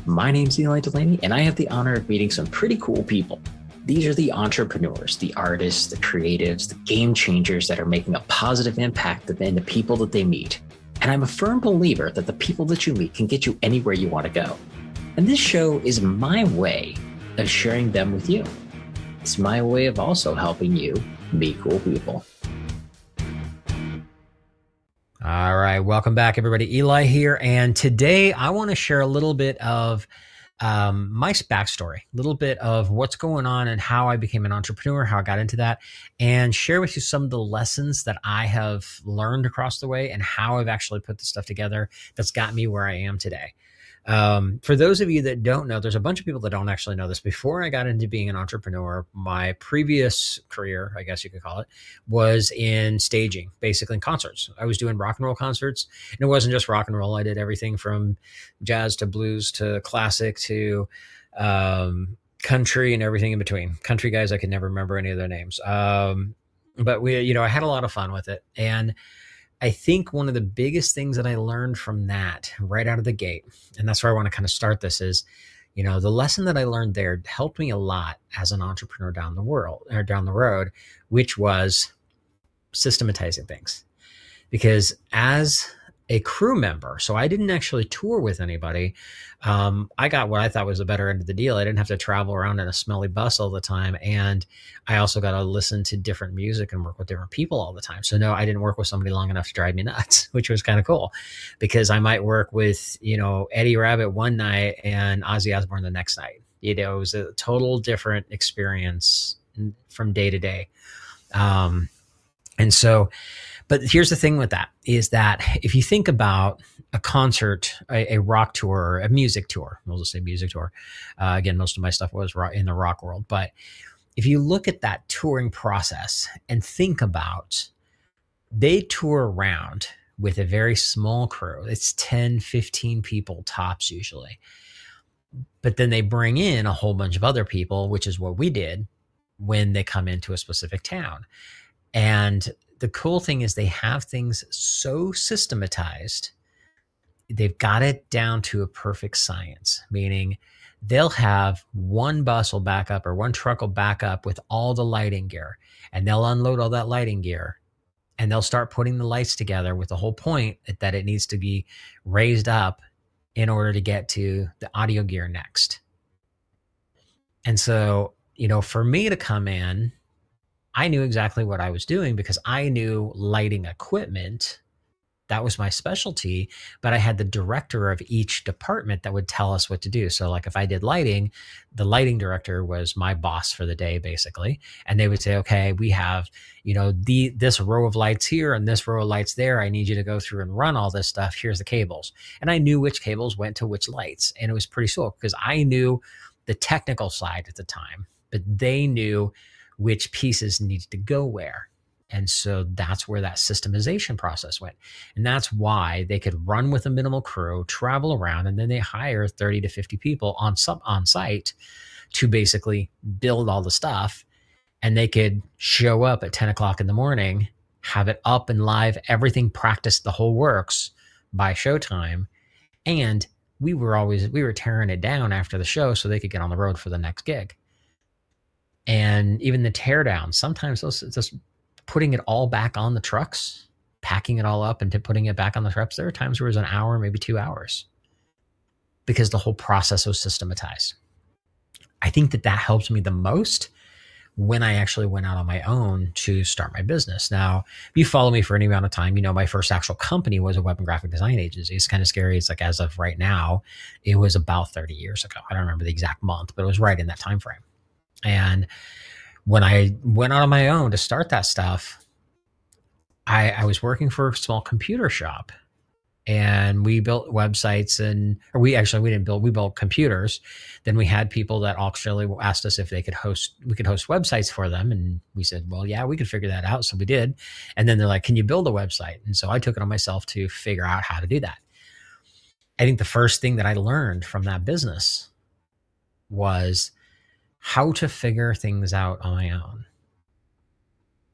My name's Delaney, and I have the honor of meeting some pretty cool people. These are the entrepreneurs, the artists, the creatives, the game changers that are making a positive impact in the people that they meet. And I'm a firm believer that the people that you meet can get you anywhere you want to go. And this show is my way of sharing them with you. It's my way of also helping you meet cool people. All right, welcome back, everybody. Eli here, and today I want to share a little bit of my backstory, a little bit of what's going on and how I became an entrepreneur, how I got into that, and share with you some of the lessons that I have learned across the way and how I've actually put this stuff together that's got me where I am today. For those of you that don't know, there's a bunch of people that don't actually know this. Before I got into being an entrepreneur, my previous career, I guess you could call it, was in staging, basically in concerts. I was doing rock and roll concerts, and it wasn't just rock and roll. I did everything from jazz to blues to classic to country and everything in between. Country guys, I could never remember any of their names. But I had a lot of fun with it. And I think one of the biggest things that I learned from that right out of the gate, and that's where I want to kind of start this, is, the lesson that I learned there helped me a lot as an entrepreneur down the road, which was systematizing things. Because as a crew member, so I didn't actually tour with anybody. I got what I thought was the better end of the deal. I didn't have to travel around in a smelly bus all the time. And I also got to listen to different music and work with different people all the time. So no, I didn't work with somebody long enough to drive me nuts, which was kind of cool, because I might work with, Eddie Rabbitt one night and Ozzy Osbourne the next night. It was a total different experience from day to day. But here's the thing with that, is that if you think about a concert, a rock tour, a music tour, we'll just say music tour. Again, most of my stuff was in the rock world. But if you look at that touring process and think about, they tour around with a very small crew. It's 10, 15 people tops usually. But then they bring in a whole bunch of other people, which is what we did when they come into a specific town. And the cool thing is they have things so systematized. They've got it down to a perfect science, meaning they'll have one bus will back up or one truck will back up with all the lighting gear, and they'll unload all that lighting gear, and they'll start putting the lights together with the whole point that it needs to be raised up in order to get to the audio gear next. And so, for me to come in, I knew exactly what I was doing because I knew lighting equipment. That was my specialty, but I had the director of each department that would tell us what to do. So like if I did lighting, the lighting director was my boss for the day, basically. And they would say, okay, we have, this row of lights here and this row of lights there. I need you to go through and run all this stuff. Here's the cables. And I knew which cables went to which lights. And it was pretty cool because I knew the technical side at the time, but they knew which pieces needed to go where. And so that's where that systemization process went. And that's why they could run with a minimal crew, travel around, and then they hire 30 to 50 people on site to basically build all the stuff. And they could show up at 10 o'clock in the morning, have it up and live, everything practiced, the whole works by showtime. And we were tearing it down after the show so they could get on the road for the next gig. And even the teardown, sometimes just putting it all back on the trucks, packing it all up and putting it back on the trucks. There are times where it was an hour, maybe 2 hours, because the whole process was systematized. I think that helped me the most when I actually went out on my own to start my business. Now, if you follow me for any amount of time, my first actual company was a web and graphic design agency. It's kind of scary. It's like, as of right now, it was about 30 years ago. I don't remember the exact month, but it was right in that time frame. And when I went out on my own to start that stuff, I was working for a small computer shop, and we built websites we built computers. Then we had people that actually asked us if we could host websites for them. And we said, well, yeah, we could figure that out. So we did. And then they're like, can you build a website? And so I took it on myself to figure out how to do that. I think the first thing that I learned from that business was how to figure things out on my own.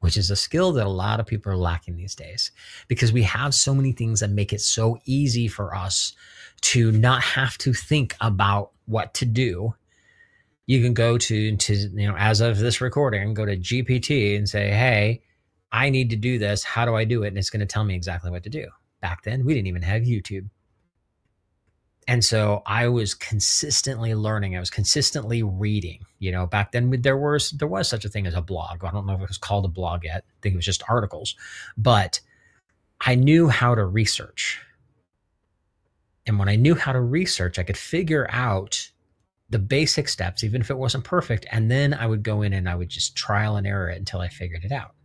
which is a skill that a lot of people are lacking these days because we have so many things that make it so easy for us to not have to think about what to do. You can go to as of this recording, go to GPT and say, hey, I need to do this. How do I do it? And it's going to tell me exactly what to do. Back then, we didn't even have YouTube. And so I was consistently learning. I was consistently reading. Back then there was such a thing as a blog. I don't know if it was called a blog yet. I think it was just articles. But I knew how to research. And when I knew how to research, I could figure out the basic steps, even if it wasn't perfect. And then I would go in and I would just trial and error it until I figured it out.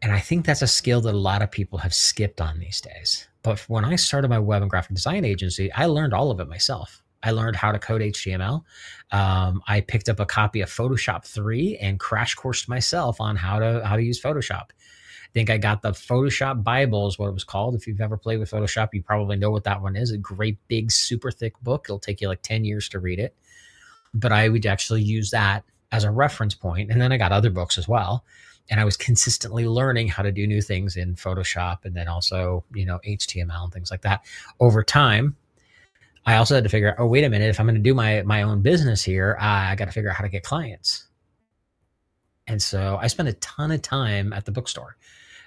And I think that's a skill that a lot of people have skipped on these days. But when I started my web and graphic design agency, I learned all of it myself. I learned how to code HTML. I picked up a copy of Photoshop 3 and crash coursed myself on how to use Photoshop. I think I got the Photoshop Bible is what it was called. If you've ever played with Photoshop, you probably know what that one is. A great big, super thick book. It'll take you like 10 years to read it. But I would actually use that as a reference point. And then I got other books as well. And I was consistently learning how to do new things in Photoshop and then also, HTML and things like that. Over time, I also had to figure out, oh, wait a minute, if I'm going to do my own business here, I got to figure out how to get clients. And so I spent a ton of time at the bookstore.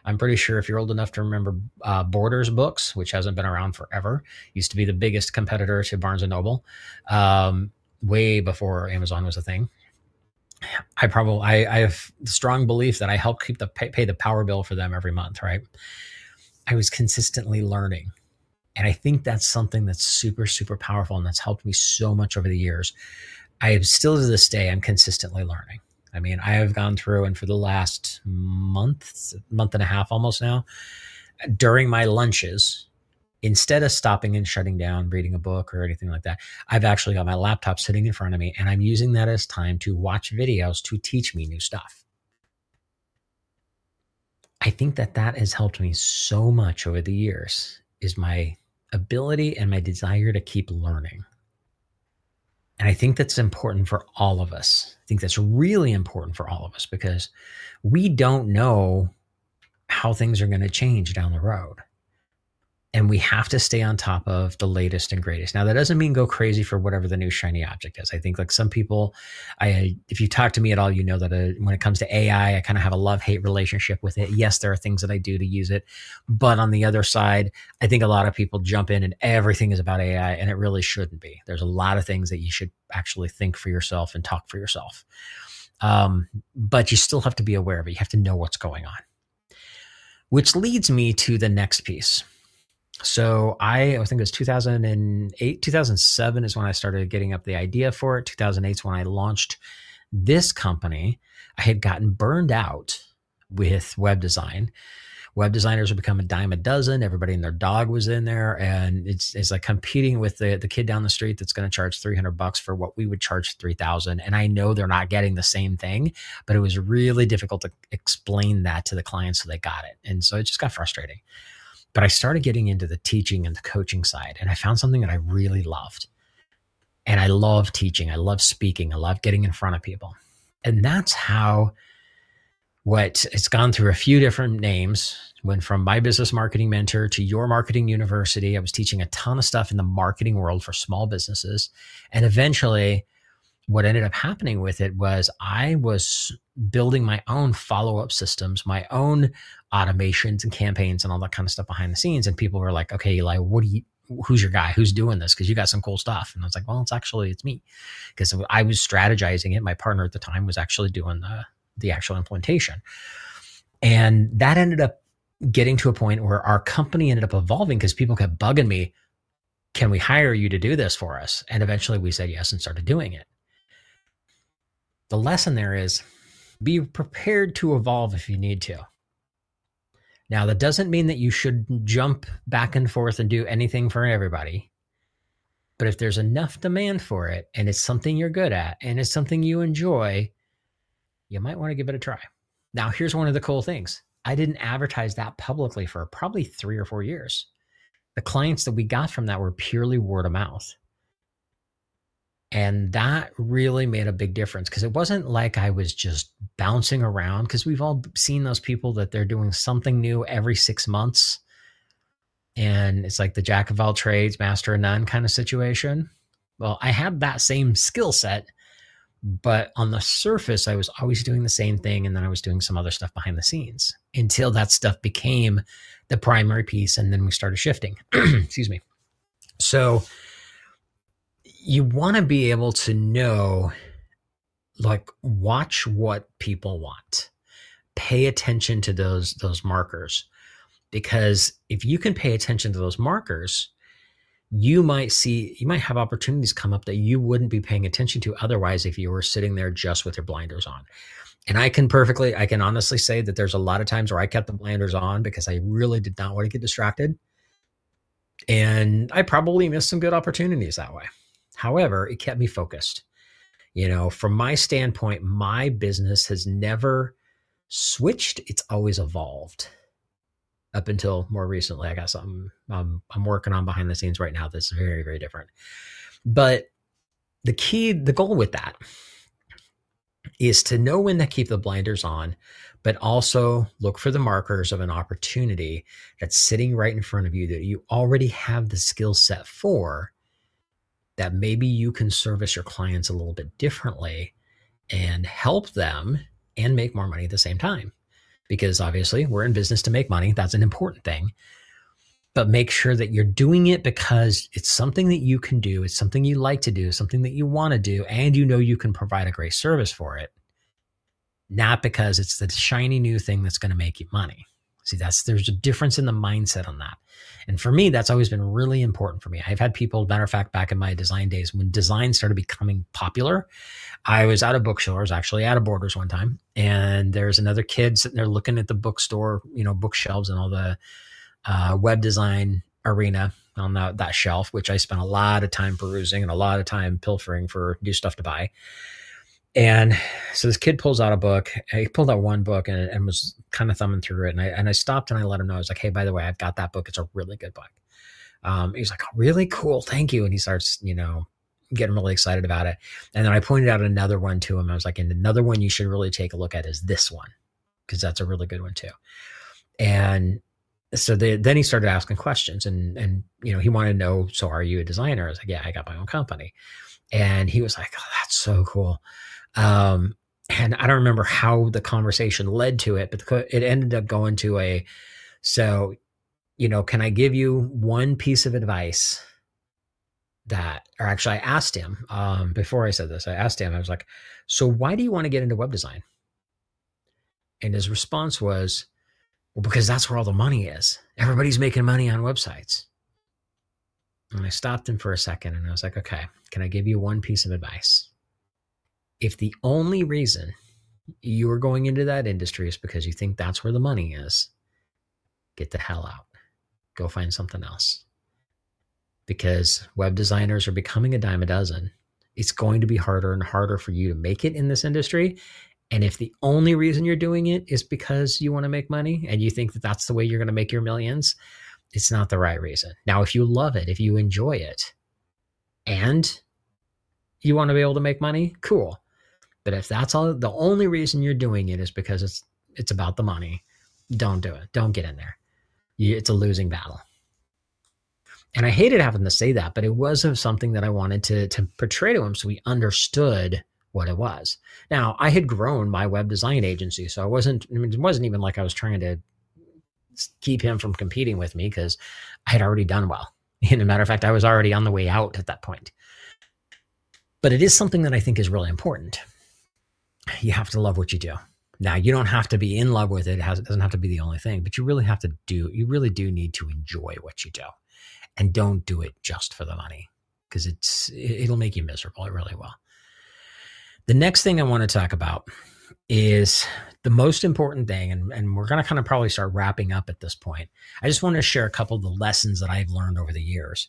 I'm pretty sure if you're old enough to remember Borders Books, which hasn't been around forever, used to be the biggest competitor to Barnes & Noble, way before Amazon was a thing. I have the strong belief that I help keep pay the power bill for them every month, right? I was consistently learning. And I think that's something that's super, super powerful. And that's helped me so much over the years. I am still to this day, I'm consistently learning. I mean, I have gone through and for the last month and a half almost now, during my lunches, instead of stopping and shutting down, reading a book or anything like that, I've actually got my laptop sitting in front of me and I'm using that as time to watch videos to teach me new stuff. I think that has helped me so much over the years is my ability and my desire to keep learning. And I think that's important for all of us. I think that's really important for all of us because we don't know how things are going to change down the road. And we have to stay on top of the latest and greatest. Now, that doesn't mean go crazy for whatever the new shiny object is. I think like some people, if you talk to me at all, you know that when it comes to AI, I kind of have a love-hate relationship with it. Yes, there are things that I do to use it. But on the other side, I think a lot of people jump in and everything is about AI, and it really shouldn't be. There's a lot of things that you should actually think for yourself and talk for yourself. But you still have to be aware of it. You have to know what's going on. Which leads me to the next piece. So I think it was 2008, 2007 is when I started getting up the idea for it. 2008 is when I launched this company. I had gotten burned out with web design. Web designers would become a dime a dozen. Everybody and their dog was in there. And it's like competing with the kid down the street that's going to charge $300 for what we would charge $3,000. And I know they're not getting the same thing, but it was really difficult to explain that to the clients so they got it. And so it just got frustrating. But I started getting into the teaching and the coaching side, and I found something that I really loved. And I love teaching. I love speaking. I love getting in front of people. And that's how it's gone through a few different names. Went from My Business Marketing Mentor to Your Marketing University. I was teaching a ton of stuff in the marketing world for small businesses. And eventually, what ended up happening with it was I was building my own follow-up systems, my own automations and campaigns and all that kind of stuff behind the scenes. And people were like, okay, Eli, who's your guy? Who's doing this? Because you got some cool stuff. And I was like, well, it's me. Because I was strategizing it. My partner at the time was actually doing the actual implementation. And that ended up getting to a point where our company ended up evolving because people kept bugging me, can we hire you to do this for us? And eventually we said yes and started doing it. The lesson there is be prepared to evolve if you need to. Now, that doesn't mean that you should jump back and forth and do anything for everybody. But if there's enough demand for it and it's something you're good at and it's something you enjoy, you might want to give it a try. Now, here's one of the cool things. I didn't advertise that publicly for probably 3 or 4 years. The clients that we got from that were purely word of mouth. And that really made a big difference because it wasn't like I was just bouncing around, because we've all seen those people that they're doing something new every 6 months. And it's like the jack of all trades, master of none kind of situation. Well, I had that same skill set, but on the surface, I was always doing the same thing. And then I was doing some other stuff behind the scenes until that stuff became the primary piece. And then we started shifting. Excuse me. So you want to be able to know, like, watch what people want. Pay attention to those markers. Because if you can pay attention to those markers, you might have opportunities come up that you wouldn't be paying attention to otherwise if you were sitting there just with your blinders on. And I can honestly say that there's a lot of times where I kept the blinders on because I really did not want to get distracted. And I probably missed some good opportunities that way. However, it kept me focused. From my standpoint, my business has never switched. It's always evolved. Up until more recently, I got something I'm working on behind the scenes right now that's very, very different. But the goal with that is to know when to keep the blinders on, but also look for the markers of an opportunity that's sitting right in front of you that you already have the skill set for, that maybe you can service your clients a little bit differently and help them and make more money at the same time. Because obviously we're in business to make money. That's an important thing. But make sure that you're doing it because it's something that you can do. It's something you like to do, something that you want to do, and you can provide a great service for it. Not because it's the shiny new thing that's going to make you money. See, there's a difference in the mindset on that. And for me, that's always been really important for me. I've had people, matter of fact, back in my design days, when design started becoming popular, I was out of bookstores, actually out of Borders one time. And there's another kid sitting there looking at the bookstore, bookshelves and all the web design arena on that shelf, which I spent a lot of time perusing and a lot of time pilfering for new stuff to buy. And so this kid pulls out a book. He pulled out one book and was kind of thumbing through it. And I stopped and I let him know. I was like, hey, by the way, I've got that book. It's a really good book. He's like, oh, really cool. Thank you. And he starts, getting really excited about it. And then I pointed out another one to him. I was like, and another one you should really take a look at is this one, because that's a really good one too. And so then he started asking questions and he wanted to know, so are you a designer? I was like, yeah, I got my own company. And he was like, oh, that's so cool. And I don't remember how the conversation led to it, but it ended up going to so, can I give you one piece of advice I asked him, before I said this, I asked him, I was like, so why do you want to get into web design? And his response was, well, because that's where all the money is. Everybody's making money on websites. And I stopped him for a second and I was like, okay, can I give you one piece of advice? If the only reason you are going into that industry is because you think that's where the money is, get the hell out. Go find something else. Because web designers are becoming a dime a dozen. It's going to be harder and harder for you to make it in this industry. And if the only reason you're doing it is because you want to make money and you think that that's the way you're going to make your millions, it's not the right reason. Now, if you love it, if you enjoy it, and you want to be able to make money, cool. But if that's the only reason you're doing it is because it's about the money, don't do it. Don't get in there. It's a losing battle. And I hated having to say that, but it was something that I wanted to portray to him so he understood what it was. Now, I had grown my web design agency, so it wasn't even like I was trying to keep him from competing with me because I had already done well. And a matter of fact, I was already on the way out at that point. But it is something that I think is really important. You have to love what you do. Now, you don't have to be in love with it. It doesn't have to be the only thing, but you really do need to enjoy what you do. And don't do it just for the money because it'll make you miserable. It really will. The next thing I want to talk about is the most important thing, and we're going to kind of probably start wrapping up at this point. I just want to share a couple of the lessons that I've learned over the years.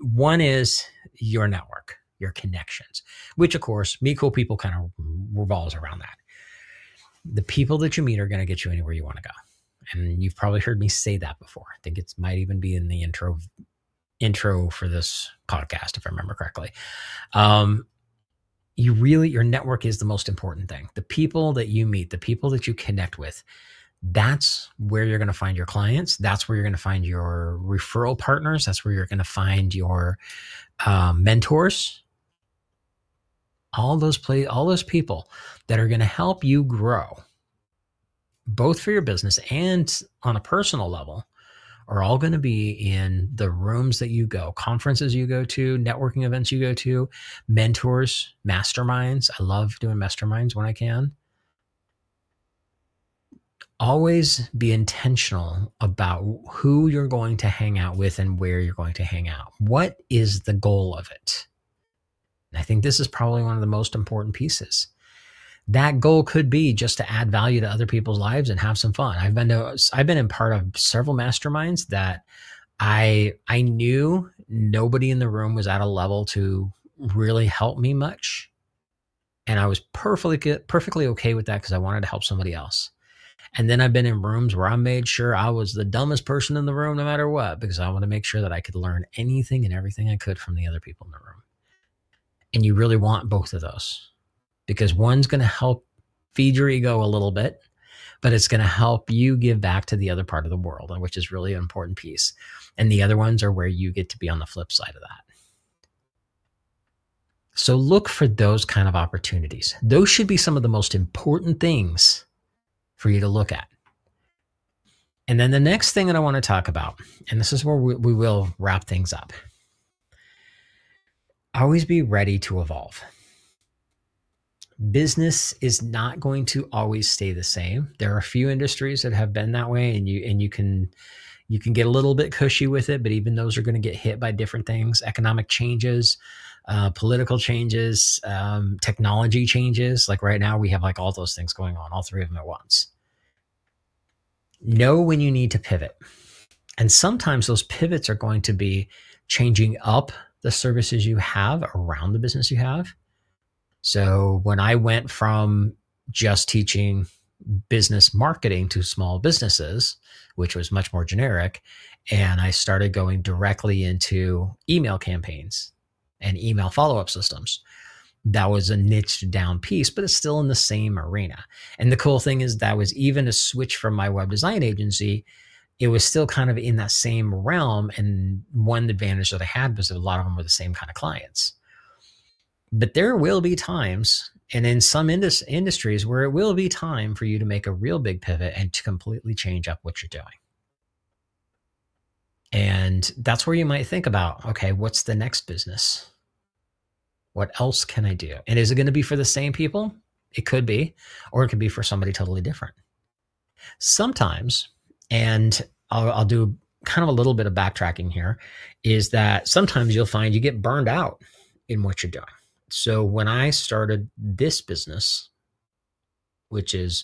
One is your network, your connections, which of course, Meet Cool People kind of revolves around that. The people that you meet are going to get you anywhere you want to go. And you've probably heard me say that before. I think it might even be in the intro intro for this podcast, if I remember correctly. Your network is the most important thing. The people that you meet, the people that you connect with, that's where you're going to find your clients. That's where you're going to find your referral partners. That's where you're going to find your mentors. All those people that are going to help you grow, both for your business and on a personal level, are all going to be in the rooms that you go, conferences you go to, networking events you go to, mentors, masterminds. I love doing masterminds when I can. Always be intentional about who you're going to hang out with and where you're going to hang out. What is the goal of it? And I think this is probably one of the most important pieces. That goal could be just to add value to other people's lives and have some fun. I've been in part of several masterminds that I knew nobody in the room was at a level to really help me much. And I was perfectly okay with that because I wanted to help somebody else. And then I've been in rooms where I made sure I was the dumbest person in the room no matter what, because I want to make sure that I could learn anything and everything I could from the other people in the room. And you really want both of those, because one's going to help feed your ego a little bit, but it's going to help you give back to the other part of the world, which is really an important piece. And the other ones are where you get to be on the flip side of that. So look for those kind of opportunities. Those should be some of the most important things for you to look at. And then the next thing that I want to talk about, and this is where we will wrap things up. Always be ready to evolve. Business is not going to always stay the same. There are a few industries that have been that way, and you can get a little bit cushy with it, but even those are going to get hit by different things: economic changes, political changes, technology changes. Like right now, we have like all those things going on, all three of them at once. Know when you need to pivot. And sometimes those pivots are going to be changing up the services you have around the business you have. So when I went from just teaching business marketing to small businesses, which was much more generic, and I started going directly into email campaigns and email follow-up systems, that was a niched down piece, but it's still in the same arena. And the cool thing is that was even a switch from my web design agency. It was still kind of in that same realm. And one advantage that I had was that a lot of them were the same kind of clients. But there will be times, and in some industries, where it will be time for you to make a real big pivot and to completely change up what you're doing. And that's where you might think about, okay, what's the next business? What else can I do? And is it going to be for the same people? It could be, or it could be for somebody totally different. Sometimes, and I'll do kind of a little bit of backtracking here, is that sometimes you'll find you get burned out in what you're doing. So when I started this business, which is,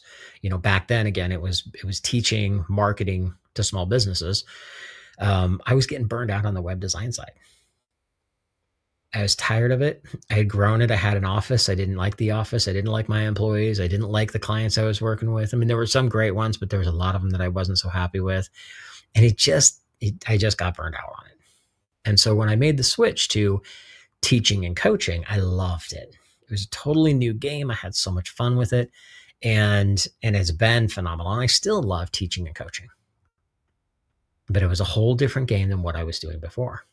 back then, again, it was teaching marketing to small businesses. I was getting burned out on the web design side. I was tired of it. I had grown it. I had an office. I didn't like the office. I didn't like my employees. I didn't like the clients I was working with. I mean, there were some great ones, but there was a lot of them that I wasn't so happy with. And I just got burned out on it. And so when I made the switch to teaching and coaching, I loved it. It was a totally new game. I had so much fun with it. And it's been phenomenal. And I still love teaching and coaching. But it was a whole different game than what I was doing before.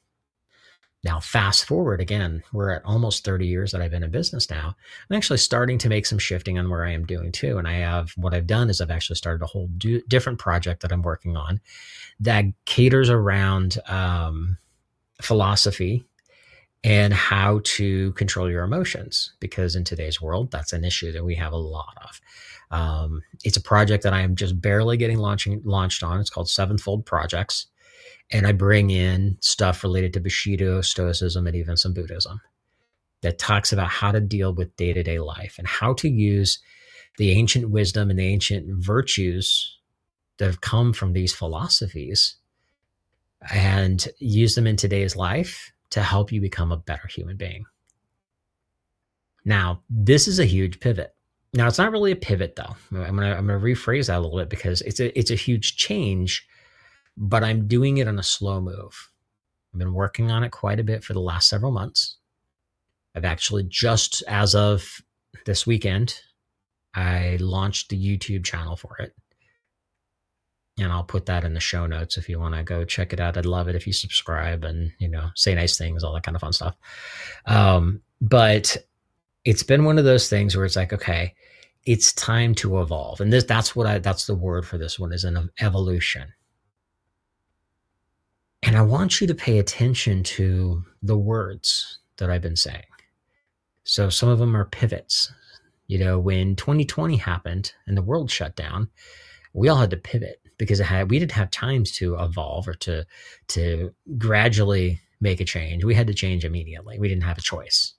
Now, fast forward again, we're at almost 30 years that I've been in business now. I'm actually starting to make some shifting on where I am doing too. And what I've done is I've actually started a whole different project that I'm working on that caters around philosophy and how to control your emotions, because in today's world, that's an issue that we have a lot of. It's a project that I am just barely getting launched on. It's called Sevenfold Projects. And I bring in stuff related to Bushido, Stoicism, and even some Buddhism that talks about how to deal with day-to-day life and how to use the ancient wisdom and the ancient virtues that have come from these philosophies and use them in today's life to help you become a better human being. Now, this is a huge pivot. Now, it's not really a pivot, though. I'm gonna rephrase that a little bit, because it's a huge change, but I'm doing it on a slow move. I've been working on it quite a bit for the last several months. I've actually just as of this weekend, I launched the YouTube channel for it. And I'll put that in the show notes if you want to go check it out. I'd love it if you subscribe and, say nice things, all that kind of fun stuff. But it's been one of those things where it's like, okay, it's time to evolve. And that's the word for this one, is an evolution. And I want you to pay attention to the words that I've been saying. So some of them are pivots. When 2020 happened and the world shut down, we all had to pivot because we didn't have times to evolve or to gradually make a change. We had to change immediately. We didn't have a choice.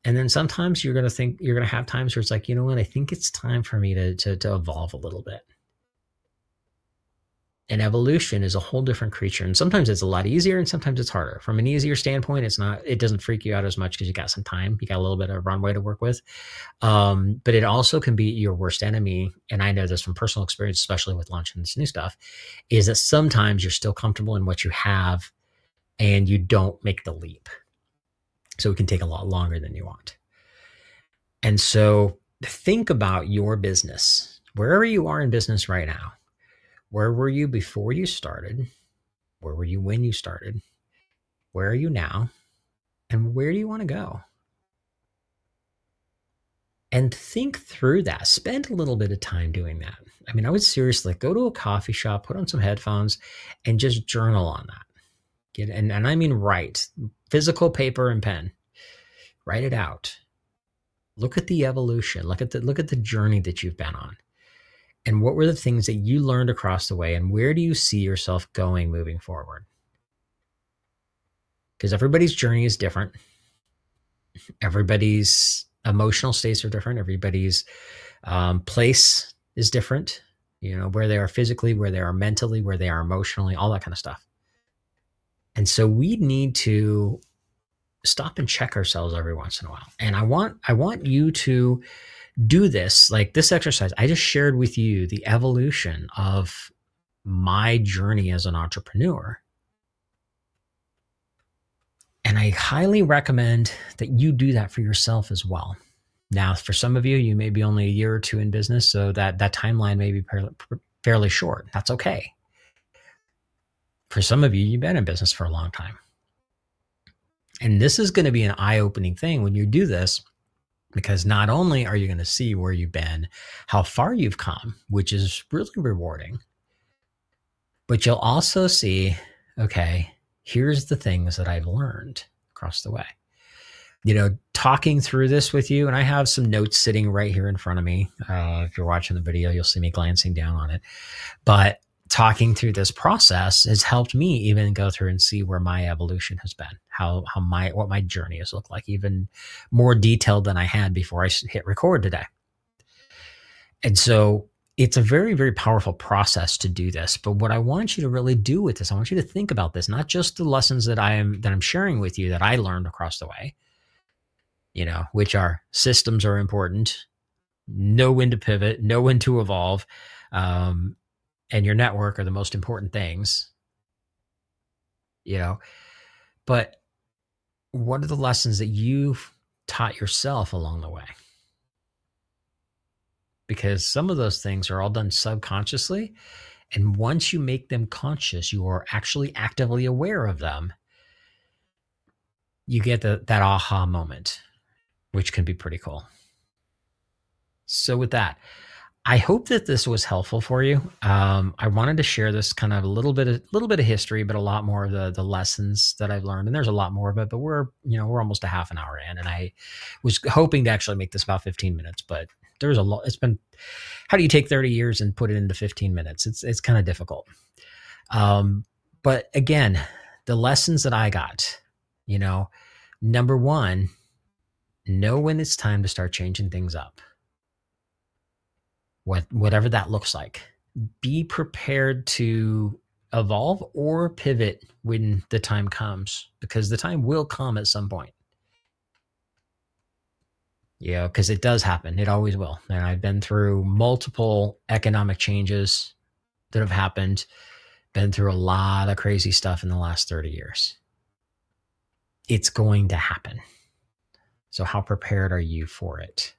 And then sometimes you're going to have times where it's like, you know what, I think it's time for me to evolve a little bit. And evolution is a whole different creature. And sometimes it's a lot easier and sometimes it's harder. From an easier standpoint, it doesn't freak you out as much because you got some time. You got a little bit of runway to work with. But it also can be your worst enemy. And I know this from personal experience, especially with launching this new stuff, is that sometimes you're still comfortable in what you have and you don't make the leap. So it can take a lot longer than you want. And so think about your business, wherever you are in business right now. Where were you before you started? Where were you when you started? Where are you now? And where do you want to go? And think through that. Spend a little bit of time doing that. I mean, I would seriously go to a coffee shop, put on some headphones, and just journal on that. And I mean write. Physical paper and pen. Write it out. Look at the evolution. Look at the journey that you've been on. And what were the things that you learned across the way, and where do you see yourself going moving forward? Because everybody's journey is different. Everybody's emotional states are different. Everybody's place is different. Where they are physically, where they are mentally, where they are emotionally, all that kind of stuff. And so we need to stop and check ourselves every once in a while. And I want you to do this, like this exercise. I just shared with you the evolution of my journey as an entrepreneur. And I highly recommend that you do that for yourself as well. Now, for some of you, you may be only a year or two in business, so that timeline may be fairly short. That's okay. For some of you, you've been in business for a long time. And this is going to be an eye-opening thing when you do this, because not only are you going to see where you've been, how far you've come, which is really rewarding, but you'll also see, okay, here's the things that I've learned across the way. Talking through this with you, and I have some notes sitting right here in front of me. If you're watching the video, you'll see me glancing down on it. But talking through this process has helped me even go through and see where my evolution has been, what my journey has looked like, even more detailed than I had before I hit record today. And so it's a very, very powerful process to do this. But what I want you to really do with this, I want you to think about this, not just the lessons that I'm sharing with you that I learned across the way, which are systems are important, know when to pivot, know when to evolve, and your network are the most important things, but what are the lessons that you've taught yourself along the way? Because some of those things are all done subconsciously. And once you make them conscious, you are actually actively aware of them. You get that aha moment, which can be pretty cool. So with that, I hope that this was helpful for you. I wanted to share this kind of a little bit of history, but a lot more of the lessons that I've learned. And there's a lot more of it, but we're almost a half an hour in, and I was hoping to actually make this about 15 minutes, but there's a lot. It's been, how do you take 30 years and put it into 15 minutes? It's kind of difficult. But again, the lessons that I got, number one, know when it's time to start changing things up. Whatever that looks like. Be prepared to evolve or pivot when the time comes, because the time will come at some point. Because it does happen. It always will. And I've been through multiple economic changes that have happened been through a lot of crazy stuff in the last 30 years. It's going to happen. So how prepared are you for it?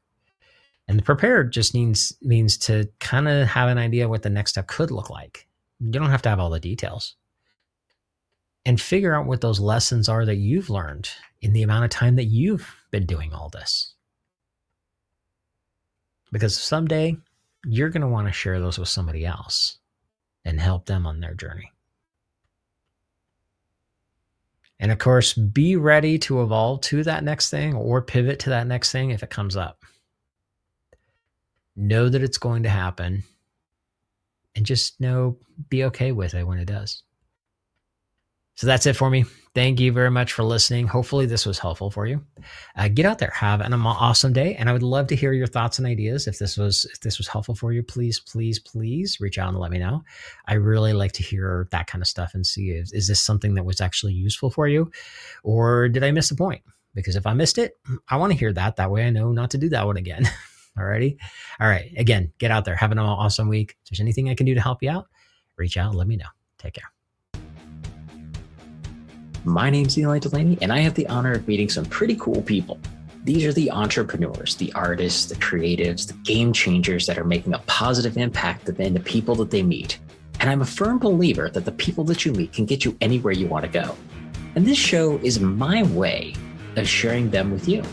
And the prepared just means to kind of have an idea what the next step could look like. You don't have to have all the details. And figure out what those lessons are that you've learned in the amount of time that you've been doing all this. Because someday you're going to want to share those with somebody else and help them on their journey. And of course, be ready to evolve to that next thing or pivot to that next thing if it comes up. Know that it's going to happen and just be okay with it when it does. So that's it for me. Thank you very much for listening. Hopefully this was helpful for you. Get out there, have an awesome day. And I would love to hear your thoughts and ideas. If this was helpful for you, please reach out and let me know. I really like to hear that kind of stuff and see, is this something that was actually useful for you? Or did I miss a point? Because if I missed it, I want to hear that. That way I know not to do that one again. Alrighty. All right. Again, get out there. Have an awesome week. If there's anything I can do to help you out, reach out and let me know. Take care. My name's Delaney, and I have the honor of meeting some pretty cool people. These are the entrepreneurs, the artists, the creatives, the game changers that are making a positive impact in the people that they meet. And I'm a firm believer that the people that you meet can get you anywhere you want to go. And this show is my way of sharing them with you.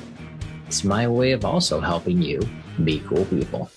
It's my way of also helping you meet cool people.